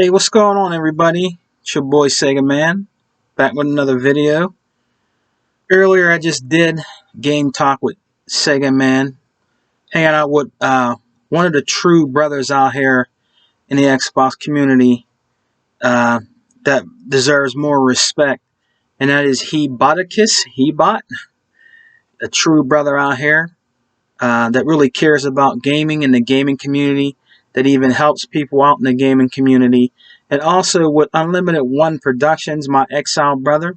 Hey, what's going on, everybody? It's your boy Sega Man, back with another video. Earlier, I just did game talk with Sega Man, hanging out with one of the true brothers out here in the Xbox community uh, that deserves more respect, and that is Hebot, a true brother out here that really cares about gaming and the gaming community, that even helps people out in the gaming community. And also with Unlimited One Productions, my exiled brother.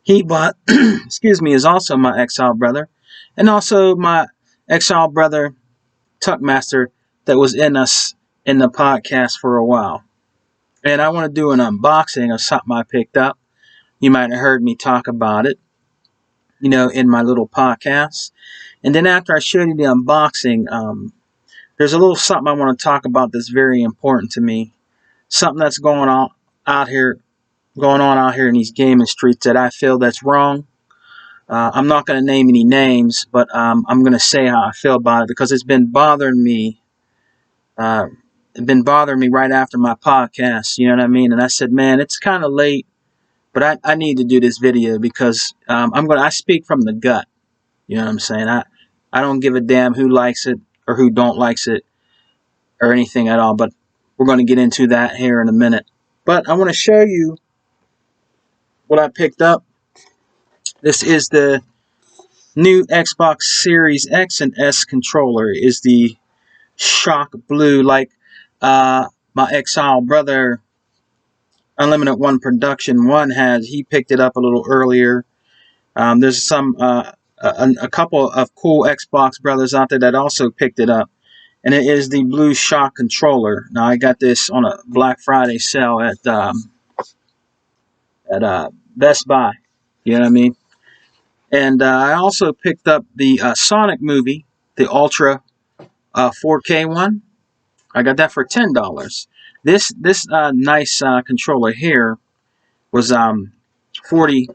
Excuse me, is also my exiled brother. And also my exiled brother, Tuckmaster, that was in us in the podcast for a while. And I want to do an unboxing of something I picked up. You might have heard me talk about it, in my little podcast. And then after I showed you the unboxing, there's a little something I want to talk about that's very important to me. Something that's out here, going on out here in these gaming streets that I feel that's wrong. I'm not going to name any names, but I'm going to say how I feel about it because it's been bothering me. Right after my podcast. You know what I mean? And I said, man, it's kind of late, but I need to do this video because I speak from the gut. You know what I'm saying? I don't give a damn who likes it or who don't likes it or anything at all. But we're going to get into that here in a minute. But I want to show you what I picked up. This is the new Xbox Series X and S controller. It is the shock blue, like my exile brother Unlimited One Production One has. He picked it up a little earlier. There's a couple of cool Xbox brothers out there that also picked it up, and it is the blue shock controller. Now I got this on a Black Friday sale at Best Buy. You know what I mean? And I also picked up the Sonic movie, the Ultra 4K one. I got that for $10. This nice controller here was 40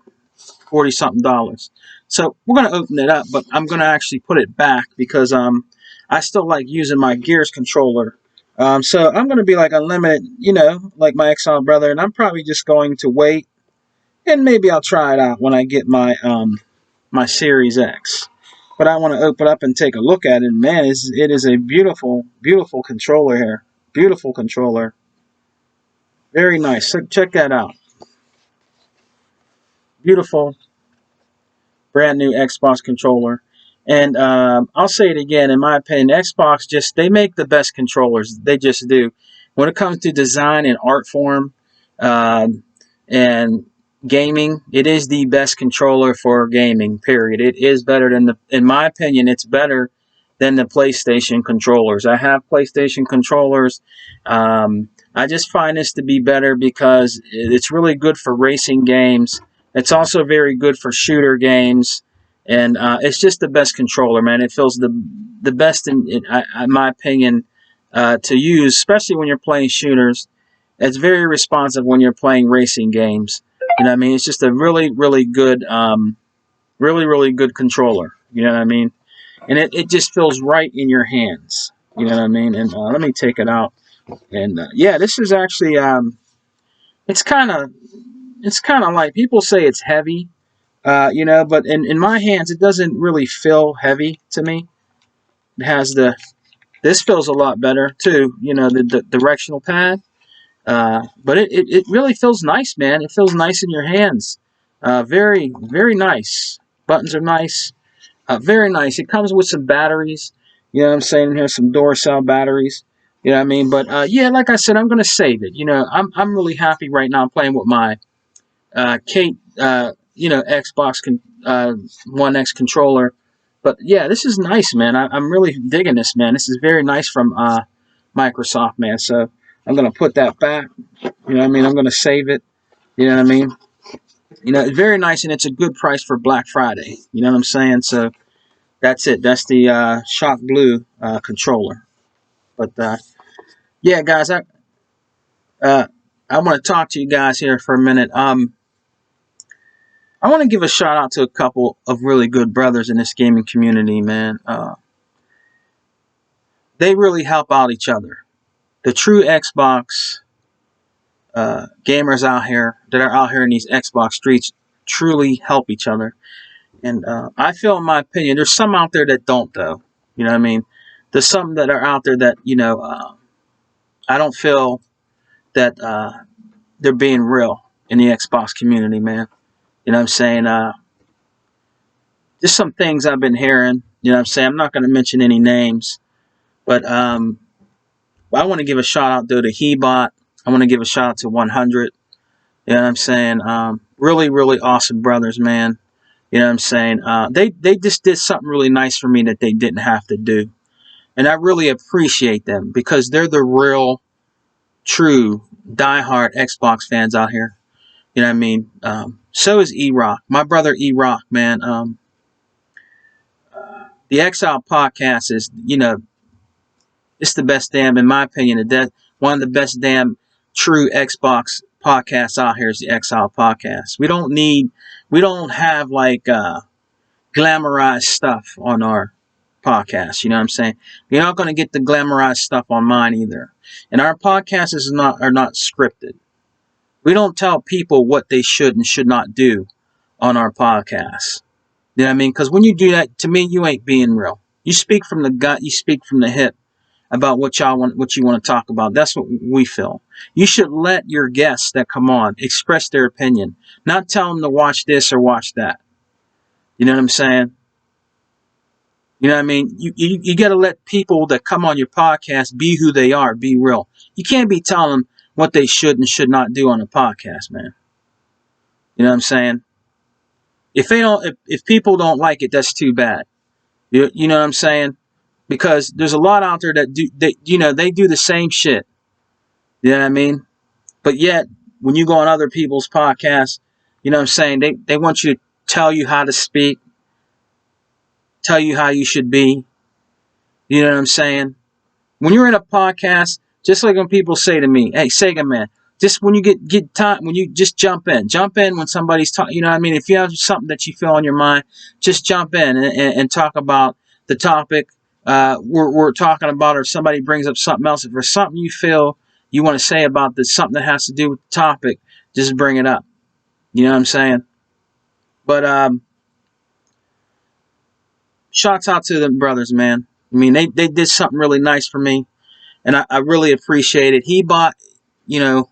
something dollars. So we're gonna open it up, but I'm gonna actually put it back because I still like using my Gears controller. So I'm gonna be like unlimited, like my exile brother, and I'm probably just going to wait, and maybe I'll try it out when I get my my Series X. But I want to open up and take a look at it. Man, it is a beautiful, beautiful controller here. Beautiful controller. Very nice. So check that out. Beautiful, brand new Xbox controller. And I'll say it again, in my opinion, Xbox they make the best controllers. They just do. When it comes to design and art form and gaming, it is the best controller for gaming, period. It is better than in my opinion, it's better than the PlayStation controllers. I have PlayStation controllers. I just find this to be better because it's really good for racing games. It's also very good for shooter games. And it's just the best controller, man. It feels the best, in my opinion, to use, especially when you're playing shooters. It's very responsive when you're playing racing games. You know what I mean? It's just a really, really good, really good controller. You know what I mean? And it just feels right in your hands. You know what I mean? And let me take it out. And yeah, this is actually it's kind of like, people say it's heavy, but in my hands it doesn't really feel heavy to me. It has this feels a lot better too. The directional pad. But it really feels nice, man. It feels nice in your hands. Very, very nice. Buttons are nice. Very nice. It comes with some batteries. You know what I'm saying? Here's some Duracell batteries. You know what I mean? But yeah, like I said, I'm gonna save it. I'm really happy right now playing with my Kate, Xbox One X controller. But yeah, this is nice, man. I'm really digging this, man. This is very nice from Microsoft, man. So I'm gonna put that back. You know what I mean? I'm gonna save it. You know what I mean? It's very nice, and it's a good price for Black Friday. You know what I'm saying? So that's it. That's the Shock Blue controller. But yeah, guys, I want to talk to you guys here for a minute. I want to give a shout out to a couple of really good brothers in this gaming community, man. They really help out each other. The true Xbox gamers out here that are out here in these Xbox streets truly help each other. And I feel, in my opinion, there's some out there that don't, though. You know what I mean? There's some that are out there that, I don't feel that they're being real in the Xbox community, man. You know what I'm saying? Just some things I've been hearing. You know what I'm saying? I'm not going to mention any names, but I want to give a shout out, though, to Hebot. I want to give a shout out to 100. You know what I'm saying? Really, really awesome brothers, man. You know what I'm saying? They just did something really nice for me that they didn't have to do. And I really appreciate them because they're the real, true, diehard Xbox fans out here. You know what I mean? So is E-Rock. My brother E-Rock, man. The Exile podcast is, it's the best damn, in my opinion, one of the best damn true Xbox podcasts out here is the Exile podcast. We don't have like glamorized stuff on our podcast. You know what I'm saying? You're not going to get the glamorized stuff on mine either. And our podcasts are not scripted. We don't tell people what they should and should not do on our podcast. You know what I mean? Because when you do that, to me, you ain't being real. You speak from the gut. You speak from the hip about what you want to talk about. That's what we feel. You should let your guests that come on express their opinion, not tell them to watch this or watch that. You know what I'm saying? You know what I mean? You got to let people that come on your podcast be who they are, be real. You can't be telling them what they should and should not do on a podcast, man. You know what I'm saying? If people don't like it, that's too bad. You know what I'm saying? Because there's a lot out there that they do the same shit. You know what I mean? But yet, when you go on other people's podcasts, you know what I'm saying? They want you to tell you how to speak, tell you how you should be. You know what I'm saying? When you're in a podcast, just like when people say to me, "Hey, Sega man," just when you get time, when you just jump in when somebody's talking. You know what I mean? If you have something that you feel on your mind, just jump in and talk about the topic we're talking about, or somebody brings up something else. If there's something you feel you want to say about this, something that has to do with the topic, just bring it up. You know what I'm saying? But shouts out to them brothers, man. I mean, they did something really nice for me, and I really appreciate it. He bought, a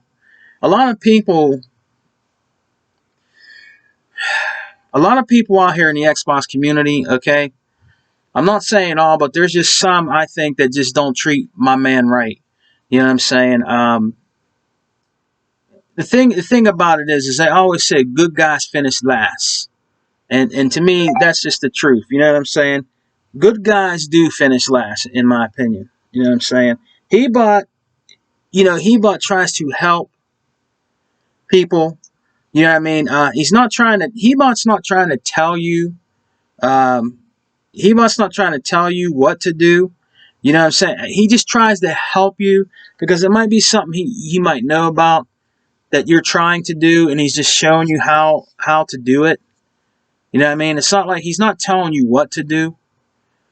lot of people, out here in the Xbox community. Okay, I'm not saying all, but there's just some I think that just don't treat my man right. You know what I'm saying? The thing about it is I always say good guys finish last, and to me that's just the truth. You know what I'm saying? Good guys do finish last, in my opinion. You know what I'm saying? He tries to help people. You know what I mean? Hebot's not trying to tell you. Um, Hebot's not trying to tell you what to do. You know what I'm saying? He just tries to help you because it might be something he might know about that you're trying to do, and he's just showing you how to do it. You know what I mean? It's not like he's not telling you what to do.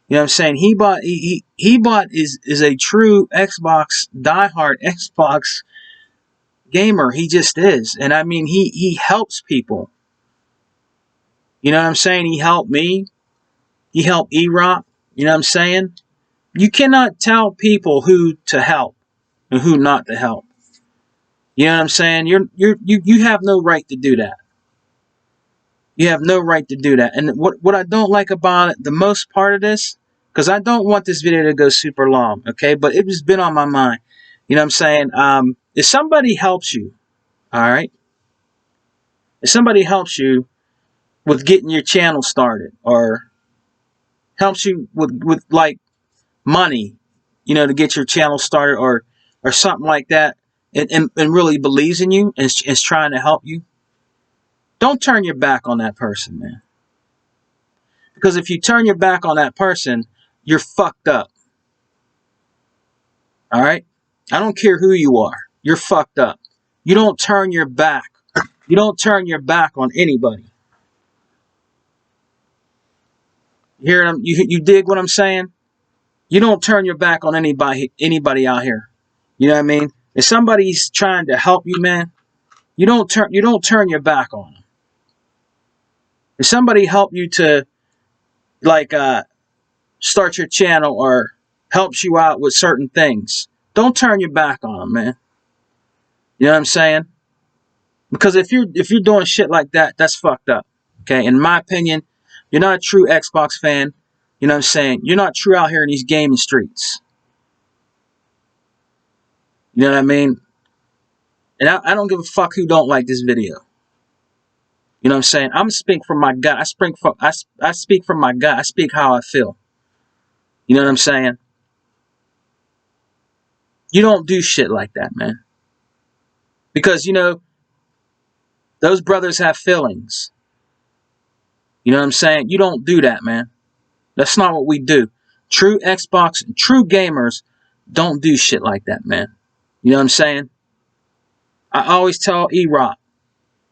You know what I'm saying? Hebot is a true Xbox diehard Xbox gamer. He just is, and I mean he helps people. You know what I'm saying? He helped me. He helped E-Rock. You know what I'm saying? You cannot tell people who to help and who not to help. You know what I'm saying? You have no right to do that. You have no right to do that. And what I don't like about it, the most part of this, because I don't want this video to go super long, okay? But it has been on my mind. You know what I'm saying? If somebody helps you, all right? If somebody helps you with getting your channel started, or helps you with like money, to get your channel started, or something like that, and really believes in you and is trying to help you, don't turn your back on that person, man. Because if you turn your back on that person, you're fucked up. All right? I don't care who you are. You're fucked up. You don't turn your back. You don't turn your back on anybody. You hear them? You dig what I'm saying? You don't turn your back on anybody out here. You know what I mean? If somebody's trying to help you, man, you don't turn your back on them. If somebody help you to like start your channel or helps you out with certain things, don't turn your back on them, man. You know what I'm saying? Because if you're doing shit like that, that's fucked up. Okay, in my opinion, you're not a true Xbox fan. You know what I'm saying? You're not true out here in these gaming streets. You know what I mean? And I don't give a fuck who don't like this video. You know what I'm saying? I'm speaking from my gut. I speak from my gut. I speak how I feel. You know what I'm saying? You don't do shit like that, man. Because, you know, those brothers have feelings. You know what I'm saying? You don't do that, man. That's not what we do. True Xbox, true gamers don't do shit like that, man. You know what I'm saying? I always tell E-Rock,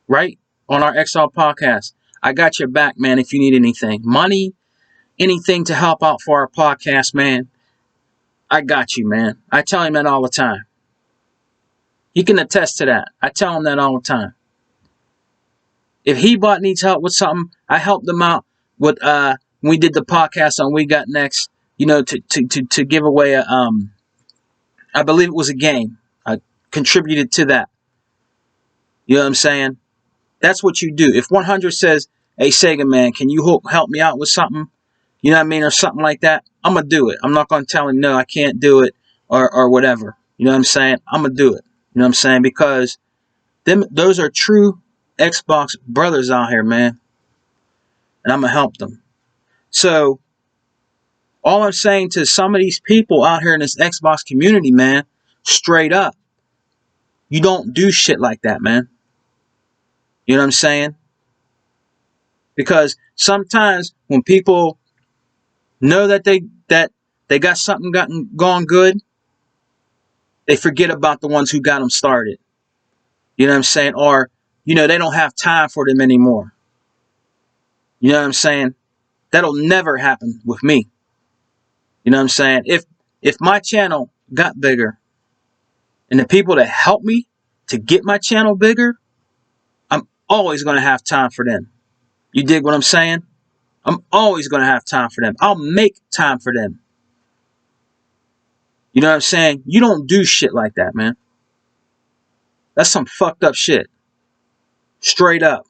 right? On our XL podcast, I got your back, man, if you need anything. Money, anything to help out for our podcast, man. I got you, man. I tell him that all the time. He can attest to that. I tell him that all the time. If He-Bot needs help with something, I helped him out with when we did the podcast on We Got Next, you know, to give away a I believe it was a game. I contributed to that. You know what I'm saying? That's what you do. If 100 says, "Hey Sega man, can you help me out with something?" You know what I mean, or something like that, I'm gonna do it. I'm not gonna tell him no, I can't do it, or whatever. You know what I'm saying? I'm gonna do it. You know what I'm saying? Because those are true Xbox brothers out here, man. And I'm gonna help them. So all I'm saying to some of these people out here in this Xbox community, man, straight up, you don't do shit like that, man. You know what I'm saying? Because sometimes when people know that they got something gone good, they forget about the ones who got them started. You know what I'm saying? Or, you know, they don't have time for them anymore. You know what I'm saying? That'll never happen with me. You know what I'm saying? If my channel got bigger and the people that helped me to get my channel bigger, I'm always going to have time for them. You dig what I'm saying? I'm always going to have time for them. I'll make time for them. You know what I'm saying? You don't do shit like that, man. That's some fucked up shit. Straight up.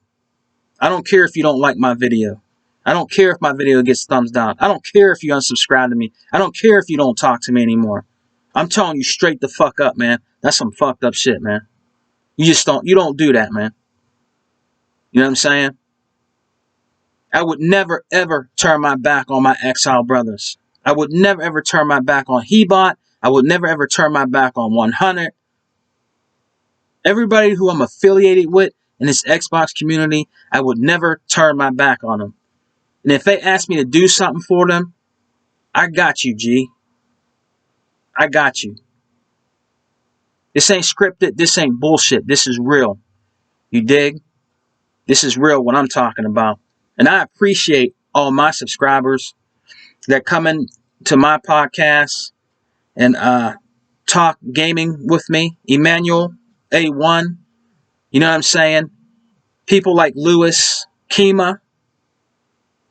I don't care if you don't like my video. I don't care if my video gets thumbs down. I don't care if you unsubscribe to me. I don't care if you don't talk to me anymore. I'm telling you straight the fuck up, man. That's some fucked up shit, man. You don't do that, man. You know what I'm saying? I would never, ever turn my back on my Exile brothers. I would never, ever turn my back on He-Bot. I would never, ever turn my back on 100. Everybody who I'm affiliated with in this Xbox community, I would never turn my back on them. And if they ask me to do something for them, I got you, G. I got you. This ain't scripted. This ain't bullshit. This is real. You dig? This is real what I'm talking about. And I appreciate all my subscribers that come in to my podcast and talk gaming with me. Emmanuel, A1, you know what I'm saying? People like Lewis, Kima,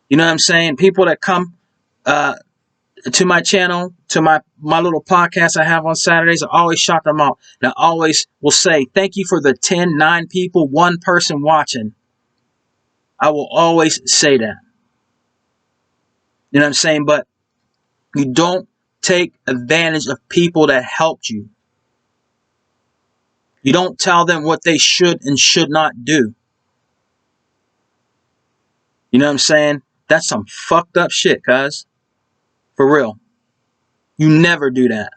you know what I'm saying? People that come to my channel, to my little podcast I have on Saturdays, I always shout them out. And I always will say, thank you for the 10, 9 people, 1 person watching. I will always say that. You know what I'm saying? But you don't take advantage of people that helped you. You don't tell them what they should and should not do. You know what I'm saying? That's some fucked up shit, cuz. For real. You never do that.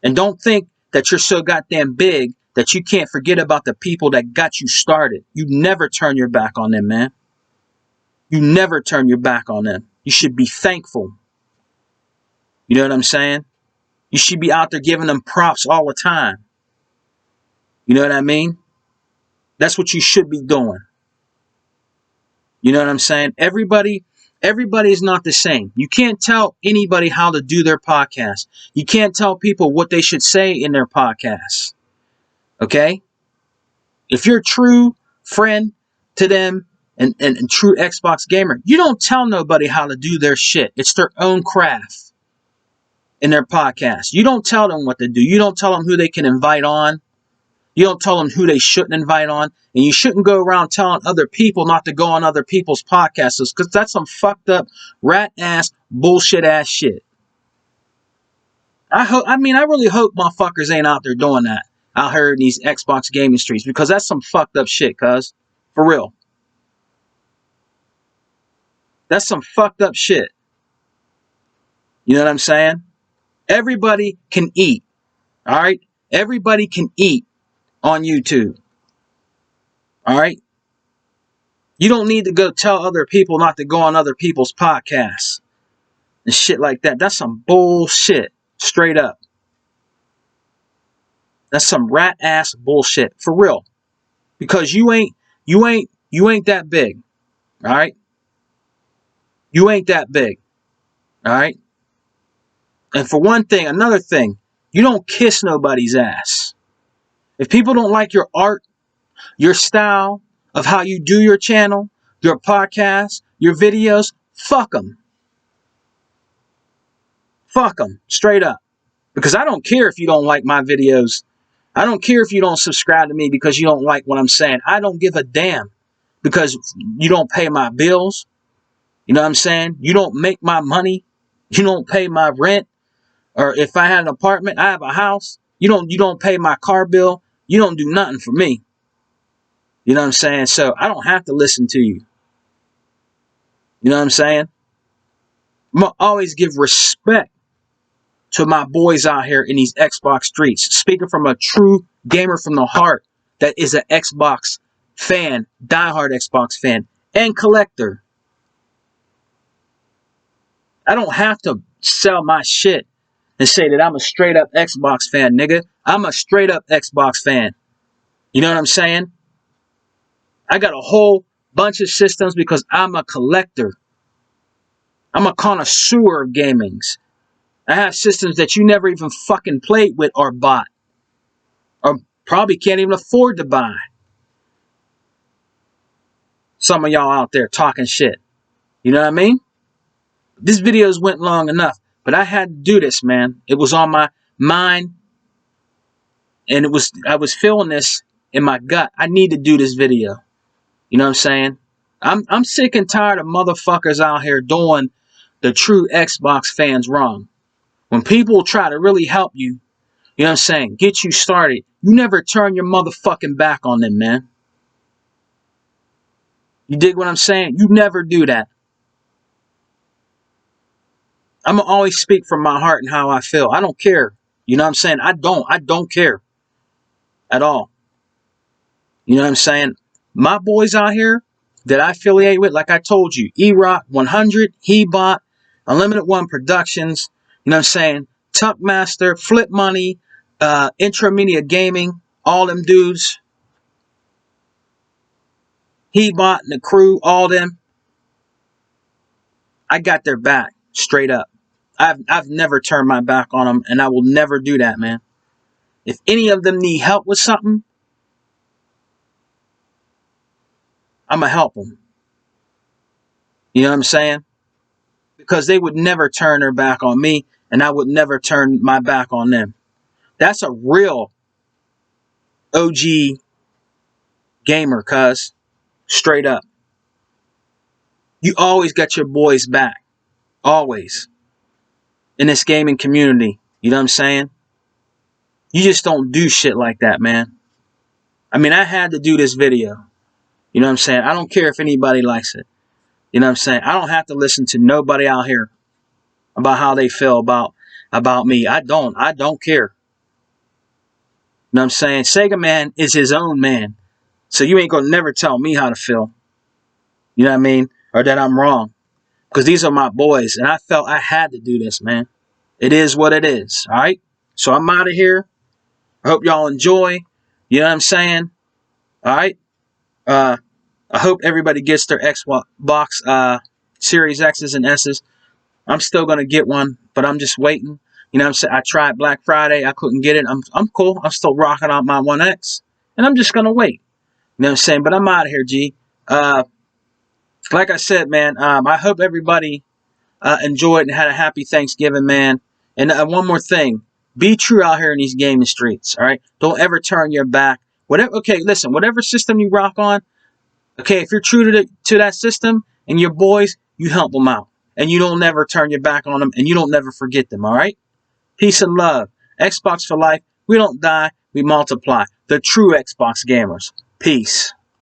And don't think that you're so goddamn big that you can't forget about the people that got you started. You never turn your back on them, man. You never turn your back on them. You should be thankful. You know what I'm saying? You should be out there giving them props all the time. You know what I mean? That's what you should be doing. You know what I'm saying? Everybody Everybody is not the same. You can't tell anybody how to do their podcast. You can't tell people what they should say in their podcasts. Okay? If you're a true friend to them and true Xbox gamer, you don't tell nobody how to do their shit. It's their own craft in their podcast. You don't tell them what to do. You don't tell them who they can invite on. You don't tell them who they shouldn't invite on. And you shouldn't go around telling other people not to go on other people's podcasts, because that's some fucked up, rat ass, bullshit ass shit. I really hope motherfuckers ain't out there doing that out here in these Xbox gaming streets, because that's some fucked up shit, cuz. For real. That's some fucked up shit. You know what I'm saying? Everybody can eat. Alright? Everybody can eat on YouTube. Alright? You don't need to go tell other people not to go on other people's podcasts and shit like that. That's some bullshit. Straight up. That's some rat ass bullshit. For real. Because you ain't that big. Alright? You ain't that big. Alright? And for one thing, another thing, you don't kiss nobody's ass. If people don't like your art, your style of how you do your channel, your podcast, your videos, fuck them. Fuck them. Straight up. Because I don't care if you don't like my videos. I don't care if you don't subscribe to me because you don't like what I'm saying. I don't give a damn. Because you don't pay my bills. You know what I'm saying? You don't make my money. You don't pay my rent. Or if I had an apartment, I have a house. You don't pay my car bill. You don't do nothing for me. You know what I'm saying? So I don't have to listen to you. You know what I'm saying? I'm going to always give respect to my boys out here in these Xbox streets. Speaking from a true gamer from the heart that is an Xbox fan, diehard Xbox fan, and collector. I don't have to sell my shit and say that I'm a straight up Xbox fan, nigga. I'm a straight up Xbox fan. You know what I'm saying? I got a whole bunch of systems because I'm a collector. I'm a connoisseur of gamings. I have systems that you never even fucking played with or bought. Or probably can't even afford to buy. Some of y'all out there talking shit. You know what I mean? This videos went long enough. But I had to do this, man. It was on my mind. And I was feeling this in my gut. I need to do this video. You know what I'm saying? I'm sick and tired of motherfuckers out here doing the true Xbox fans wrong. When people try to really help you, you know what I'm saying, get you started, you never turn your motherfucking back on them, man. You dig what I'm saying? You never do that. I'm going to always speak from my heart and how I feel. I don't care. You know what I'm saying? I don't care at all. You know what I'm saying? My boys out here that I affiliate with, like I told you, E-Rock 100, He-Bot, Unlimited One Productions, you know what I'm saying? Tuckmaster, Flip Money, Intramedia Gaming, all them dudes. He-Bot and the crew, all them. I got their back, straight up. I've never turned my back on them, and I will never do that, man. If any of them need help with something, I'm going to help them. You know what I'm saying? Because they would never turn their back on me, and I would never turn my back on them. That's a real OG gamer, cuz. Straight up. You always got your boys back. Always. In this gaming community. You know what I'm saying? You just don't do shit like that, man. I mean, I had to do this video. You know what I'm saying? I don't care if anybody likes it. You know what I'm saying? I don't have to listen to nobody out here about how they feel about me. I don't care. You know what I'm saying? Sega Man is his own man. So you ain't gonna never tell me how to feel. You know what I mean? Or that I'm wrong. Because these are my boys. And I felt I had to do this, man. It is what it is. Alright? So I'm out of here. I hope y'all enjoy. You know what I'm saying? Alright? I hope everybody gets their Xbox Series X's and S's. I'm still gonna get one, but I'm just waiting. You know what I'm saying? I tried Black Friday, I couldn't get it. I'm cool. I'm still rocking out my One X, and I'm just gonna wait. You know what I'm saying? But I'm out of here, G. Uh, like I said, man. I hope everybody enjoyed and had a happy Thanksgiving, man. And one more thing: be true out here in these gaming streets. All right, don't ever turn your back. Whatever. Okay, listen. Whatever system you rock on. Okay, if you're true to that system and your boys, you help them out, and you don't never turn your back on them, and you don't never forget them. All right. Peace and love. Xbox for life. We don't die. We multiply. The true Xbox gamers. Peace.